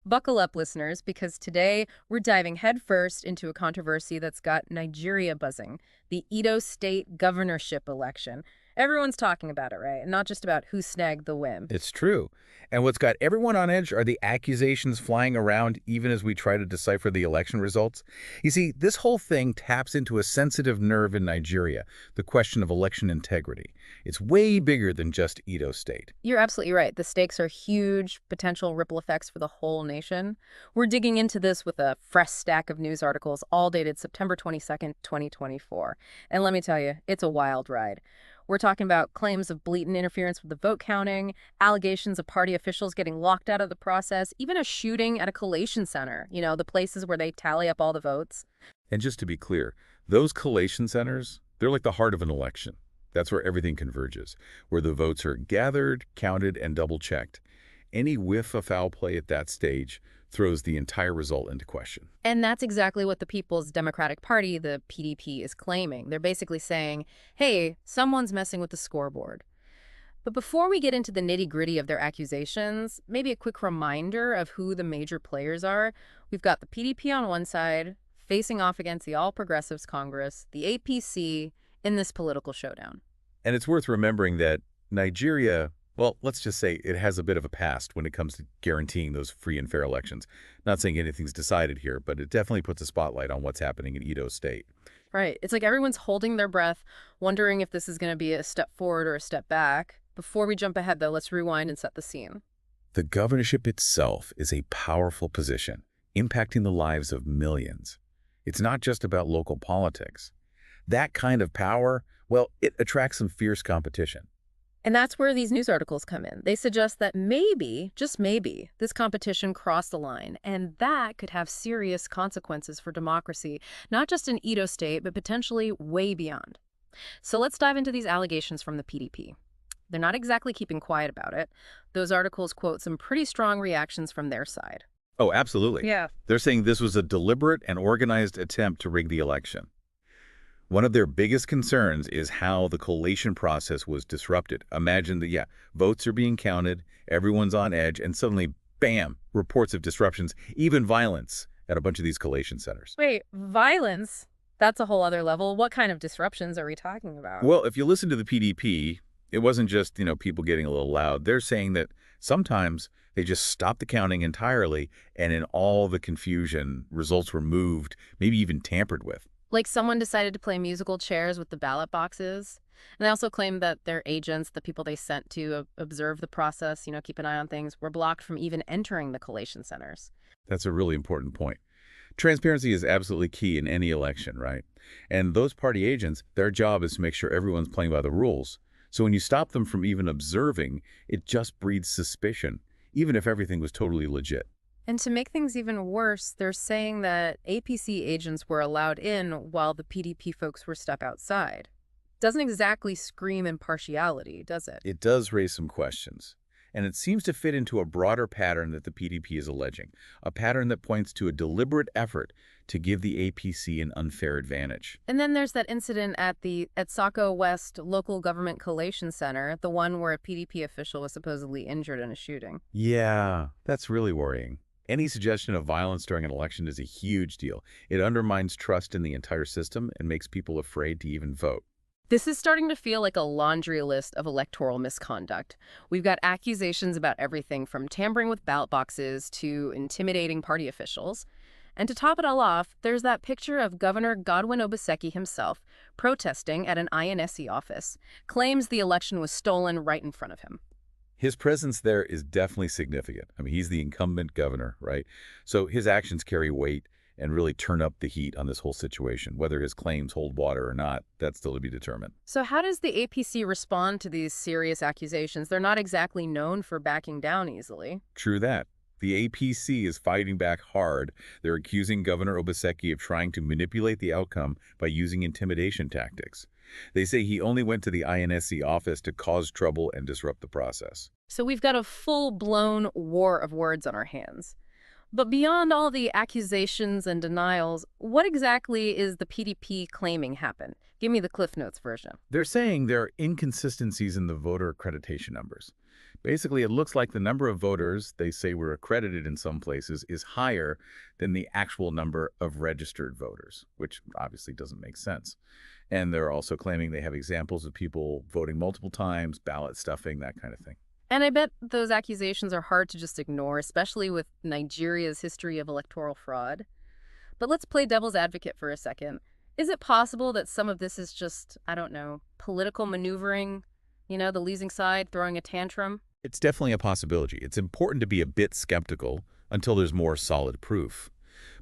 Buckle up, listeners, because today we're diving headfirst into a controversy that's got Nigeria buzzing, the Edo State governorship election. Everyone's talking about it, right? And not just about who snagged the win. It's true. And what's got everyone on edge are the accusations flying around even as we try to decipher the election results. You see, this whole thing taps into a sensitive nerve in Nigeria, the question of election integrity. It's way bigger than just Edo State. You're absolutely right. The stakes are huge, potential ripple effects for the whole nation. We're digging into this with a fresh stack of news articles, all dated September 22nd, 2024. And let me tell you, it's a wild ride. We're talking about claims of blatant interference with the vote counting, allegations of party officials getting locked out of the process, even a shooting at a collation center, the places where they tally up all the votes. And just to be clear, those collation centers, they're like the heart of an election. That's where everything converges, where the votes are gathered, counted, and double-checked. Any whiff of foul play at that stage throws the entire result into question. And that's exactly what the People's Democratic Party, the PDP, is claiming. They're basically saying, hey, someone's messing with the scoreboard. But before we get into the nitty-gritty of their accusations, maybe a quick reminder of who the major players are. We've got the PDP on one side, facing off against the All Progressives Congress, the APC, in this political showdown. And it's worth remembering that Nigeria, well, let's just say it has a bit of a past when it comes to guaranteeing those free and fair elections. Not saying anything's decided here, but it definitely puts a spotlight on what's happening in Edo State. Right. It's like everyone's holding their breath, wondering if this is going to be a step forward or a step back. Before we jump ahead, though, let's rewind and set the scene. The governorship itself is a powerful position, impacting the lives of millions. It's not just about local politics. That kind of power, well, it attracts some fierce competition. And that's where these news articles come in. They suggest that maybe, just maybe, this competition crossed the line, and that could have serious consequences for democracy, not just in Edo State, but potentially way beyond. So let's dive into these allegations from the PDP. They're not exactly keeping quiet about it. Those articles quote some pretty strong reactions from their side. Oh, absolutely. Yeah. They're saying this was a deliberate and organized attempt to rig the election. One of their biggest concerns is how the collation process was disrupted. Imagine that, votes are being counted, everyone's on edge, and suddenly, bam, reports of disruptions, even violence at a bunch of these collation centers. Wait, violence? That's a whole other level. What kind of disruptions are we talking about? Well, if you listen to the PDP, it wasn't just, people getting a little loud. They're saying that sometimes they just stopped the counting entirely, and in all the confusion, results were moved, maybe even tampered with. Like someone decided to play musical chairs with the ballot boxes. And they also claimed that their agents, the people they sent to observe the process, keep an eye on things, were blocked from even entering the collation centers. That's a really important point. Transparency is absolutely key in any election, right? And those party agents, their job is to make sure everyone's playing by the rules. So when you stop them from even observing, it just breeds suspicion, even if everything was totally legit. And to make things even worse, they're saying that APC agents were allowed in while the PDP folks were stuck outside. Doesn't exactly scream impartiality, does it? It does raise some questions. And it seems to fit into a broader pattern that the PDP is alleging, a pattern that points to a deliberate effort to give the APC an unfair advantage. And then there's that incident at the Sako West Local Government Collation Center, the one where a PDP official was supposedly injured in a shooting. Yeah, that's really worrying. Any suggestion of violence during an election is a huge deal. It undermines trust in the entire system and makes people afraid to even vote. This is starting to feel like a laundry list of electoral misconduct. We've got accusations about everything from tampering with ballot boxes to intimidating party officials. And to top it all off, there's that picture of Governor Godwin Obaseki himself protesting at an INSC office, claims the election was stolen right in front of him. His presence there is definitely significant. I mean, he's the incumbent governor, right? So his actions carry weight and really turn up the heat on this whole situation. Whether his claims hold water or not, that's still to be determined. So how does the APC respond to these serious accusations? They're not exactly known for backing down easily. True that. The APC is fighting back hard. They're accusing Governor Obaseki of trying to manipulate the outcome by using intimidation tactics. They say he only went to the INSC office to cause trouble and disrupt the process. So we've got a full-blown war of words on our hands. But beyond all the accusations and denials, what exactly is the PDP claiming happened? Give me the Cliff Notes version. They're saying there are inconsistencies in the voter accreditation numbers. Basically, it looks like the number of voters they say were accredited in some places is higher than the actual number of registered voters, which obviously doesn't make sense. And they're also claiming they have examples of people voting multiple times, ballot stuffing, that kind of thing. And I bet those accusations are hard to just ignore, especially with Nigeria's history of electoral fraud. But let's play devil's advocate for a second. Is it possible that some of this is just, I don't know, political maneuvering? The losing side throwing a tantrum? It's definitely a possibility. It's important to be a bit skeptical until there's more solid proof.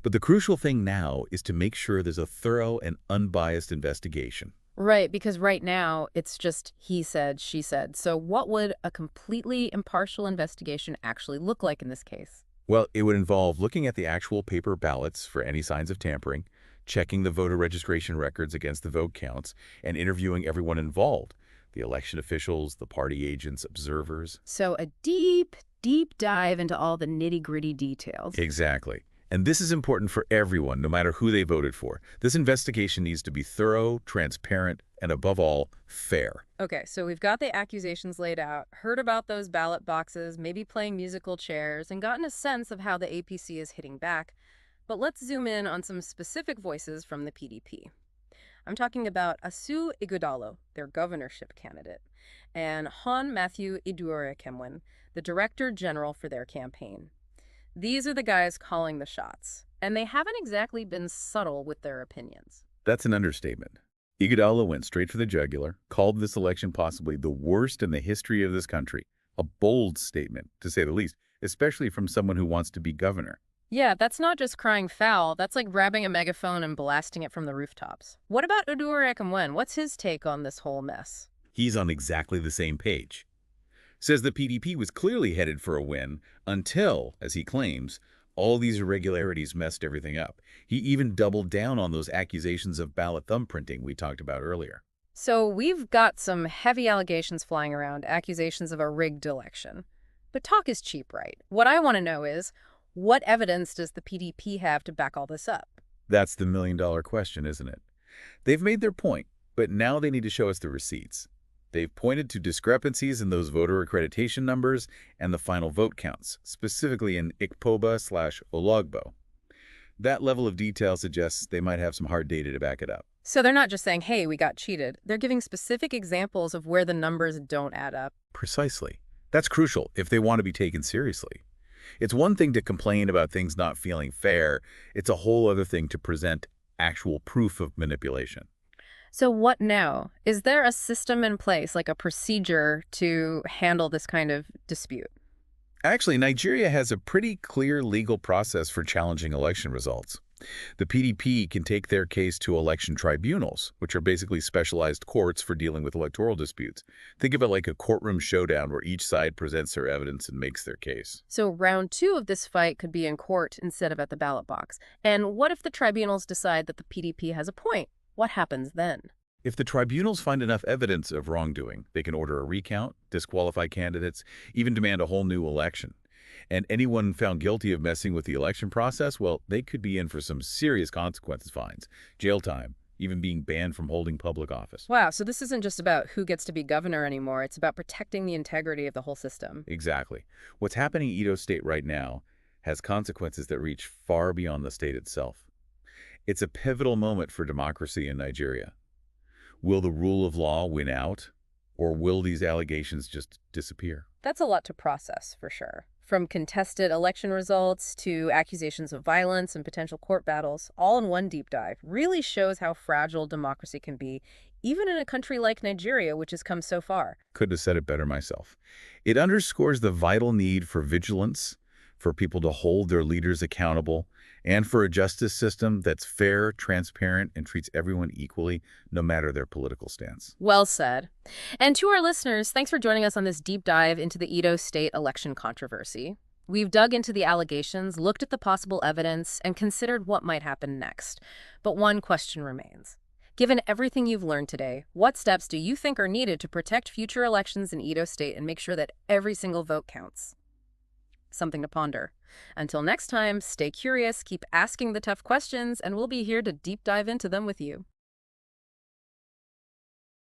But the crucial thing now is to make sure there's a thorough and unbiased investigation. Right, because right now it's just he said, she said. So what would a completely impartial investigation actually look like in this case? Well, it would involve looking at the actual paper ballots for any signs of tampering, checking the voter registration records against the vote counts, and interviewing everyone involved, the election officials, the party agents, observers. So a deep, deep dive into all the nitty-gritty details. Exactly. And this is important for everyone, no matter who they voted for. This investigation needs to be thorough, transparent, and above all, fair. Okay, so we've got the accusations laid out, heard about those ballot boxes, maybe playing musical chairs, and gotten a sense of how the APC is hitting back. But let's zoom in on some specific voices from the PDP. I'm talking about Asu Ighodalo, their governorship candidate, and Hon Matthew Iduere-Kemwen, the director general for their campaign. These are the guys calling the shots, and they haven't exactly been subtle with their opinions. That's an understatement. Iguodala went straight for the jugular, called this election possibly the worst in the history of this country. A bold statement, to say the least, especially from someone who wants to be governor. Yeah, that's not just crying foul. That's like grabbing a megaphone and blasting it from the rooftops. What about Iduere-Kemwen? What's his take on this whole mess? He's on exactly the same page. Says the PDP was clearly headed for a win until, as he claims, all these irregularities messed everything up. He even doubled down on those accusations of ballot thumbprinting we talked about earlier. So we've got some heavy allegations flying around, accusations of a rigged election. But talk is cheap, right? What I want to know is, what evidence does the PDP have to back all this up? That's the million-dollar question, isn't it? They've made their point, but now they need to show us the receipts. They've pointed to discrepancies in those voter accreditation numbers and the final vote counts, specifically in ICPOBA/Ologbo. That level of detail suggests they might have some hard data to back it up. So they're not just saying, hey, we got cheated. They're giving specific examples of where the numbers don't add up. Precisely. That's crucial if they want to be taken seriously. It's one thing to complain about things not feeling fair. It's a whole other thing to present actual proof of manipulation. So what now? Is there a system in place, like a procedure to handle this kind of dispute? Actually, Nigeria has a pretty clear legal process for challenging election results. The PDP can take their case to election tribunals, which are basically specialized courts for dealing with electoral disputes. Think of it like a courtroom showdown where each side presents their evidence and makes their case. So round two of this fight could be in court instead of at the ballot box. And what if the tribunals decide that the PDP has a point? What happens then? If the tribunals find enough evidence of wrongdoing, they can order a recount, disqualify candidates, even demand a whole new election. And anyone found guilty of messing with the election process, well, they could be in for some serious consequences, fines, jail time, even being banned from holding public office. Wow, so this isn't just about who gets to be governor anymore. It's about protecting the integrity of the whole system. Exactly. What's happening in edostate right now has consequences that reach far beyond the state itself. It's a pivotal moment for democracy in Nigeria. Will the rule of law win out, or will these allegations just disappear? That's a lot to process, for sure. From contested election results to accusations of violence and potential court battles, all in one deep dive, really shows how fragile democracy can be, even in a country like Nigeria, which has come so far. Couldn't have said it better myself. It underscores the vital need for vigilance, for people to hold their leaders accountable, and for a justice system that's fair, transparent, and treats everyone equally, no matter their political stance. Well said. And to our listeners, thanks for joining us on this deep dive into the Edo State election controversy. We've dug into the allegations, looked at the possible evidence, and considered what might happen next. But one question remains. Given everything you've learned today, what steps do you think are needed to protect future elections in Edo State and make sure that every single vote counts? Something to ponder. Until next time, stay curious, keep asking the tough questions, and we'll be here to deep dive into them with you.